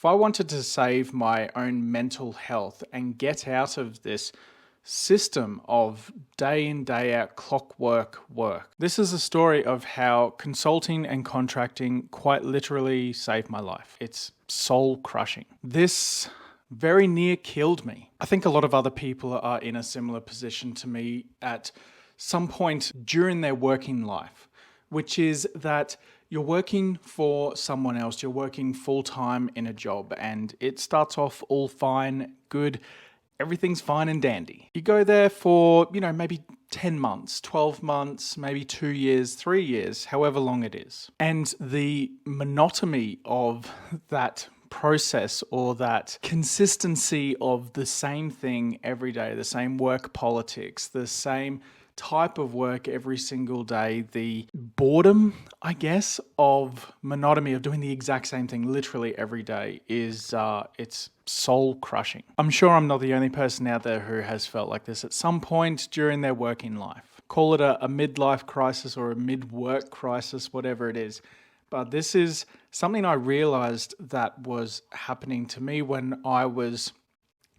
If I wanted to save my own mental health and get out of this system of day in, day out clockwork work, this is a story of how consulting and contracting quite literally saved my life. It's soul crushing. This very near killed me. I think a lot of other people are in a similar position to me at some point during their working life, which is that you're working for someone else, you're working full-time in a job, and it starts off all fine, good, everything's fine and dandy. You go there for, maybe 10 months, 12 months, maybe 2 years, 3 years, however long it is. And the monotony of that process, or that consistency of the same thing every day, the same work politics, the same type of work every single day, the boredom, I guess, of monotony of doing the exact same thing literally every day is it's soul crushing. I'm sure I'm not the only person out there who has felt like this at some point during their working life. Call it a midlife crisis or a mid-work crisis, whatever it is. But this is something I realized that was happening to me when I was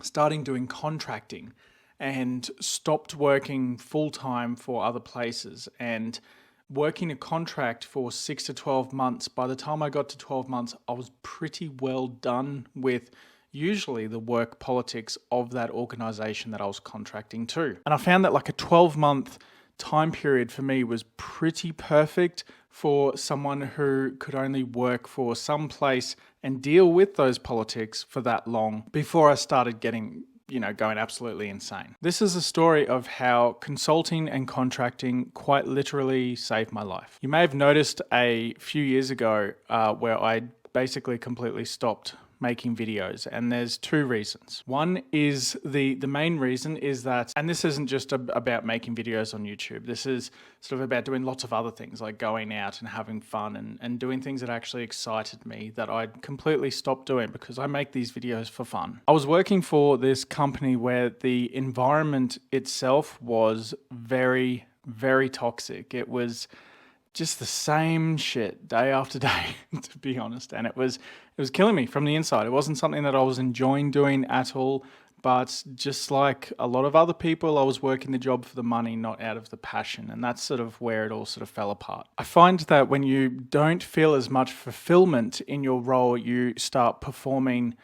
starting doing contracting and stopped working full-time for other places and working a contract for 6 to 12 months. By the time I got to 12 months, I was pretty well done with usually the work politics of that organization that I was contracting to. And I found that like a 12-month time period for me was pretty perfect for someone who could only work for some place and deal with those politics for that long before I started getting going absolutely insane. This is a story of how consulting and contracting quite literally saved my life. You may have noticed a few years ago where I basically completely stopped making videos, and there's two reasons. One is the main reason is that, and this isn't just about making videos on YouTube, this is sort of about doing lots of other things like going out and having fun and doing things that actually excited me that I'd completely stopped doing because I make these videos for fun. I was working for this company where the environment itself was very, very toxic. It was just the same shit day after day, to be honest. And it was killing me from the inside. It wasn't something that I was enjoying doing at all, but just like a lot of other people, I was working the job for the money, not out of the passion. And that's sort of where it all sort of fell apart. I find that when you don't feel as much fulfillment in your role, you start performing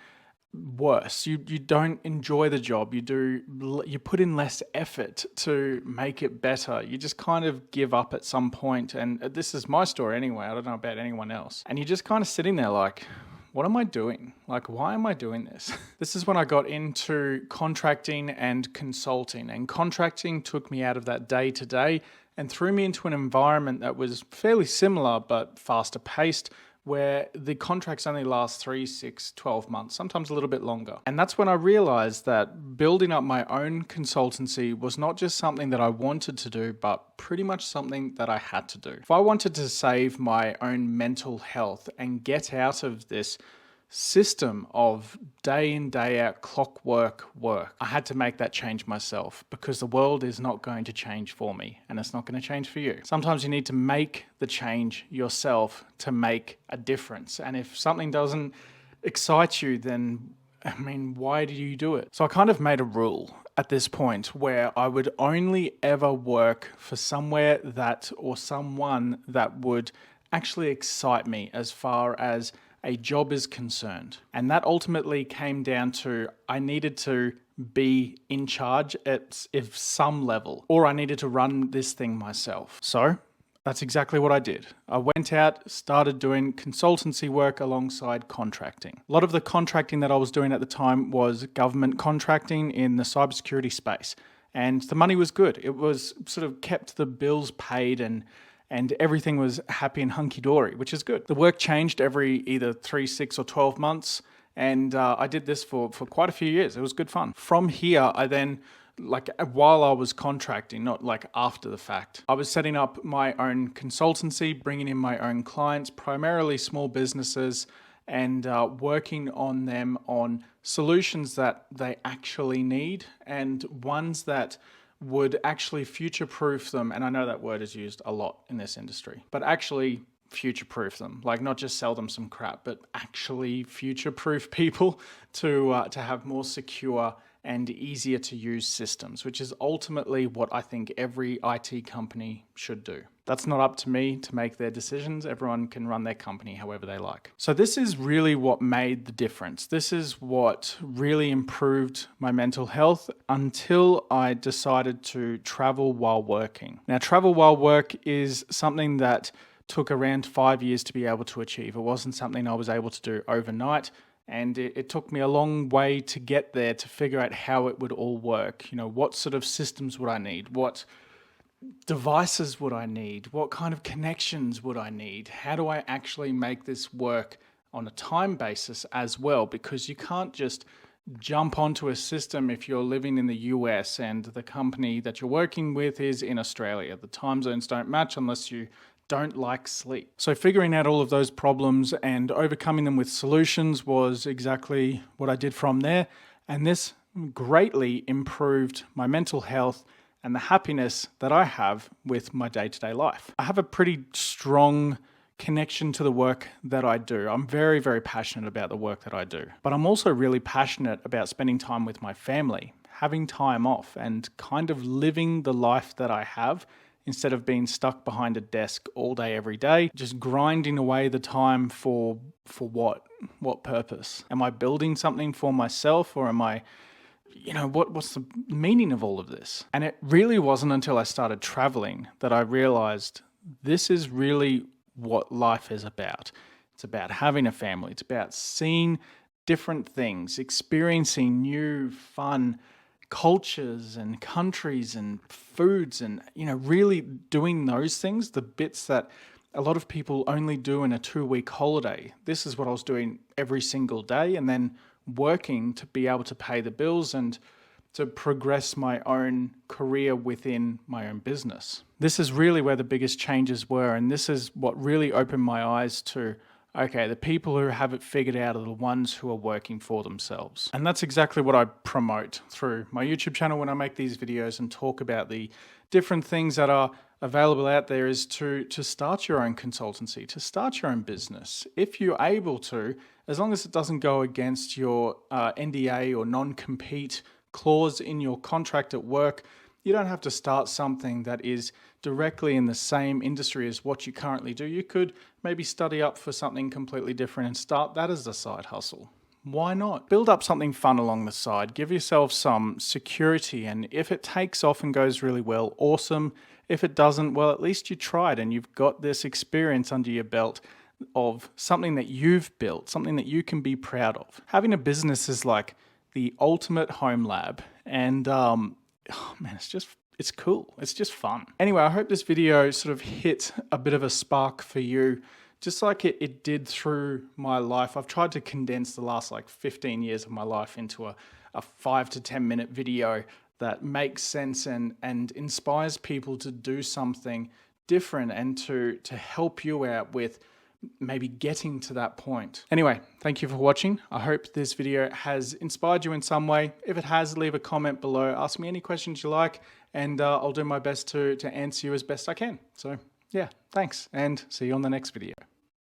worse. You don't enjoy the job. You put in less effort to make it better. You just kind of give up at some point. And this is my story anyway. I don't know about anyone else. And you're just kind of sitting there like, what am I doing? Like, why am I doing this? This is when I got into contracting and consulting. And contracting took me out of that day to day and threw me into an environment that was fairly similar but faster paced, where the contracts only last 3, 6, 12 months, sometimes a little bit longer. And that's when I realized that building up my own consultancy was not just something that I wanted to do, but pretty much something that I had to do. If I wanted to save my own mental health and get out of this system of day in, day out clockwork work, I had to make that change myself because the world is not going to change for me and it's not going to change for you. Sometimes you need to make the change yourself to make a difference. And if something doesn't excite you, then why do you do it? So I kind of made a rule at this point where I would only ever work for somewhere that or someone that would actually excite me as far as a job is concerned. And that ultimately came down to I needed to be in charge at some level, or I needed to run this thing myself. So that's exactly what I did. I went out, started doing consultancy work alongside contracting. A lot of the contracting that I was doing at the time was government contracting in the cybersecurity space. And the money was good. It was sort of kept the bills paid and everything was happy and hunky-dory, which is good. The work changed every either 3, 6, or 12 months, and I did this for quite a few years. It was good fun. From here, I then, while I was contracting, not like after the fact, I was setting up my own consultancy, bringing in my own clients, primarily small businesses, and working on them on solutions that they actually need and ones that would actually future-proof them, and I know that word is used a lot in this industry, but actually future-proof them. Like, not just sell them some crap, but actually future-proof people to have more secure and easier to use systems, which is ultimately what I think every IT company should do. That's not up to me to make their decisions. Everyone can run their company however they like. So this is really what made the difference. This is what really improved my mental health until I decided to travel while working. Now, travel while work is something that took around 5 years to be able to achieve. It wasn't something I was able to do overnight. And it took me a long way to get there, to figure out how it would all work. You know, what sort of systems would I need? What devices would I need? What kind of connections would I need? How do I actually make this work on a time basis as well? Because you can't just jump onto a system if you're living in the US and the company that you're working with is in Australia. The time zones don't match unless you don't like sleep. So figuring out all of those problems and overcoming them with solutions was exactly what I did from there. And this greatly improved my mental health and the happiness that I have with my day-to-day life. I have a pretty strong connection to the work that I do. I'm very, very passionate about the work that I do. But I'm also really passionate about spending time with my family, having time off, and kind of living the life that I have instead of being stuck behind a desk all day, every day, just grinding away the time for what? What purpose? Am I building something for myself, or am I, what's the meaning of all of this? And it really wasn't until I started traveling that I realized this is really what life is about. It's about having a family. It's about seeing different things, experiencing new, fun cultures and countries and foods, and really doing those things, the bits that a lot of people only do in a 2-week holiday. This is what I was doing every single day, and then working to be able to pay the bills and to progress my own career within my own business. This is really where the biggest changes were, and this is what really opened my eyes to, okay, the people who have it figured out are the ones who are working for themselves. And that's exactly what I promote through my YouTube channel when I make these videos and talk about the different things that are available out there, is to start your own consultancy, to start your own business. If you're able to, as long as it doesn't go against your NDA or non-compete clause in your contract at work, you don't have to start something that is directly in the same industry as what you currently do. You could maybe study up for something completely different and start that as a side hustle. Why not? Build up something fun along the side. Give yourself some security, and if it takes off and goes really well, awesome. If it doesn't, well, at least you tried and you've got this experience under your belt of something that you've built, something that you can be proud of. Having a business is like the ultimate home lab, and it's cool. It's just fun. Anyway, I hope this video sort of hit a bit of a spark for you, just like it did through my life. I've tried to condense the last 15 years of my life into a 5 to 10 minute video that makes sense and inspires people to do something different and to help you out with maybe getting to that point. Anyway, thank you for watching. I hope this video has inspired you in some way. If it has, leave a comment below. Ask me any questions you like, and I'll do my best to answer you as best I can. So yeah, thanks, and see you on the next video.